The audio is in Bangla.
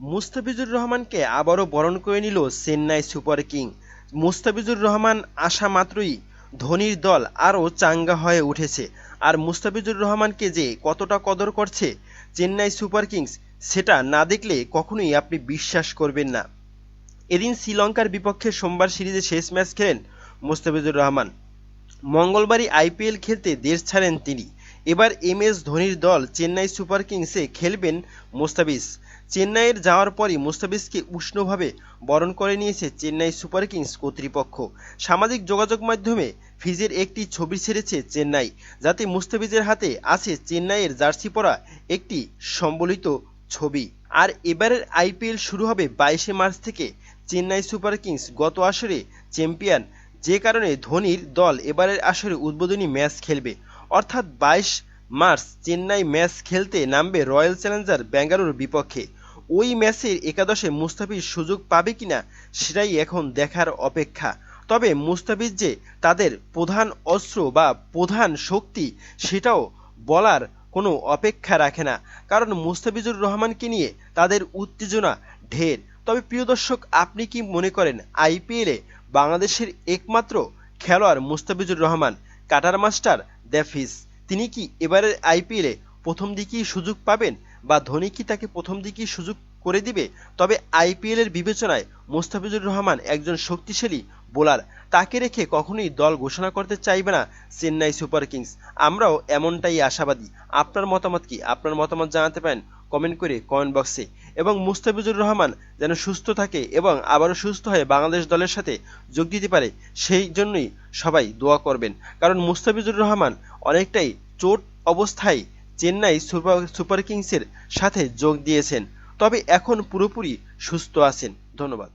মুস্তাফিজুর রহমানকে আবারও বরণ করে নিল চেন্নাই সুপার কিং। মুস্তাফিজুর রহমান আসা মাত্রই ধোনির দল আরও চাঙ্গা হয়ে উঠেছে। আর মুস্তাফিজুর রহমানকে যে কতটা কদর করছে চেন্নাই সুপার কিংস, সেটা না দেখলে কখনোই আপনি বিশ্বাস করবেন না। এদিন শ্রীলঙ্কার বিপক্ষে সোমবার সিরিজে শেষ ম্যাচ খেলেন মুস্তাফিজুর রহমান। মঙ্গলবারই আইপিএল খেলতে দেশ ছাড়েন তিনি। এবার এমএস ধোনির দল চেন্নাই সুপার কিংসে খেলবেন মুস্তাফিজ। চেন্নাইয়ের যাওয়ার পরই মুস্তাফিজকে উষ্ণভাবে বরণ করে নিয়েছে চেন্নাই সুপার কিংস কর্তৃপক্ষ। সামাজিক যোগাযোগ মাধ্যমে ফিজের একটি ছবি ছেড়েছে চেন্নাই, যাতে মুস্তাফিজের হাতে আছে চেন্নাইয়ের জার্সি পরা একটি সম্বলিত ছবি। আর এবারের আইপিএল শুরু হবে 22শে মার্চ থেকে। চেন্নাই সুপার কিংস গত আসরে চ্যাম্পিয়ন, যে কারণে ধোনির দল এবারের আসরে উদ্বোধনী ম্যাচ খেলবে। অর্থাৎ 22 মার্চ চেন্নাই ম্যাচ খেলতে নামবে রয়্যাল চ্যালেঞ্জার বেঙ্গালুরুর বিপক্ষে। ওই ম্যাচের একাদশে মুস্তাফিজ সুযোগ পাবে কিনা সেটাই এখন দেখার অপেক্ষা। তবে মুস্তাফিজ যে তাদের প্রধান অস্ত্র বা প্রধান শক্তি, সেটাও বলার কোনো অপেক্ষা রাখে না, কারণ মুস্তাফিজুর রহমানকে নিয়ে তাদের উত্তেজনা ঢের। তবে প্রিয় দর্শক, আপনি কি মনে করেন আইপিএলে বাংলাদেশের একমাত্র খেলোয়াড় Mustafizur Rahman, cutter master the fizz, তিনি কি এবারের আইপিএলে প্রথম দিকেই সুযোগ পাবেন, বা ধোনি কি তাকে প্রথম দিকেই সুযোগ করে দিবে? তবে আইপিএলের বিবেচনায় মুস্তাফিজুর রহমান একজন শক্তিশালী বোলার, তাকে রেখে কখনোই দল ঘোষণা করতে চাইবে না চেন্নাই সুপার কিংস। আমরাও এমনটাই আশাবাদী। আপনার মতামত কি? আপনার মতামত জানাতে পারেন কমেন্ট করে কমেন্ট বক্সে। এবং মুস্তাফিজুর রহমান যেন সুস্থ থাকে এবং আবারও সুস্থ হয়ে বাংলাদেশ দলের সাথে যোগ দিতে পারে, সেই জন্যই সবাই দোয়া করবেন। কারণ মুস্তাফিজুর রহমান অনেকটাই চোট অবস্থায় চেন্নাই সুপার কিংসের সাথে যোগ দিয়েছেন, তবে এখন পুরোপুরি সুস্থ আছেন। ধন্যবাদ।